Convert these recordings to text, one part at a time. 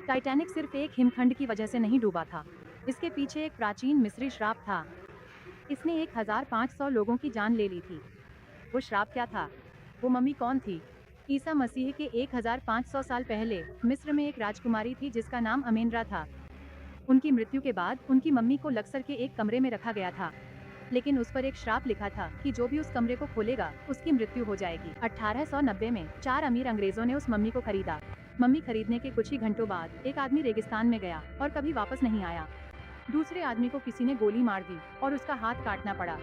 Titanic सिर्फ एक हिमखंड की वजह से नहीं डूबा था। इसके पीछे एक प्राचीन मिस्री श्राप था। इसने 1500 लोगों की जान ले ली थी। वो श्राप क्या था? वो मम्मी कौन थी? ईसा मसीह के 1500 साल पहले मिस्र में एक राजकुमारी थी जिसका नाम अमेनरा था। उनकी मृत्यु के बाद उनकी मम्मी को लक्सर के एक कमरे में रखा गया था, लेकिन उस पर एक श्राप लिखा था कि जो भी उस कमरे को खोलेगा उसकी मृत्यु हो जाएगी। 1890 में 4 अमीर अंग्रेजों ने उस मम्मी को खरीदा। मम्मी खरीदने के कुछ ही घंटों बाद एक आदमी रेगिस्तान में गया और कभी वापस नहीं आया। दूसरे आदमी को किसी ने गोली मार दी और उसका हाथ काटना पड़ा।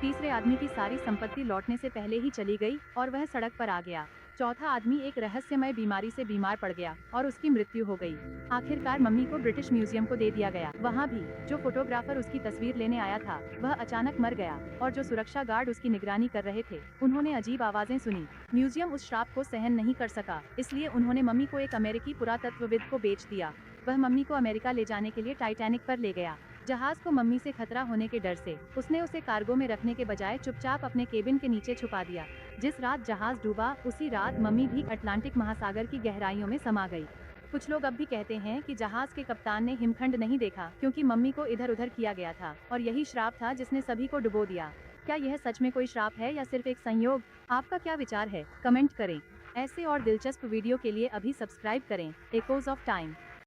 तीसरे आदमी की सारी संपत्ति लौटने से पहले ही चली गई और वह सड़क पर आ गया। चौथा आदमी एक रहस्यमय बीमारी से बीमार पड़ गया और उसकी मृत्यु हो गई। आखिरकार मम्मी को ब्रिटिश म्यूजियम को दे दिया गया। वहाँ भी जो फोटोग्राफर उसकी तस्वीर लेने आया था वह अचानक मर गया और जो सुरक्षा गार्ड उसकी निगरानी कर रहे थे उन्होंने अजीब आवाजें सुनी। म्यूजियम उस श्राप को सहन नहीं कर सका, इसलिए उन्होंने मम्मी को एक अमेरिकी पुरातत्वविद को बेच दिया। वह मम्मी को अमेरिका ले जाने के लिए टाइटैनिक पर ले गया। जहाज को मम्मी से खतरा होने के डर से उसने उसे कार्गो में रखने के बजाय चुपचाप अपने केबिन के नीचे छुपा दिया। जिस रात जहाज डूबा उसी रात मम्मी भी अटलांटिक महासागर की गहराइयों में समा गई। कुछ लोग अब भी कहते हैं कि जहाज के कप्तान ने हिमखंड नहीं देखा क्योंकि मम्मी को इधर उधर किया गया था और यही श्राप था जिसने सभी को डुबो दिया। क्या यह सच में कोई श्राप है या सिर्फ एक संयोग? आपका क्या विचार है? कमेंट करें। ऐसे और दिलचस्प वीडियो के लिए अभी सब्सक्राइब करें एकोज ऑफ टाइम।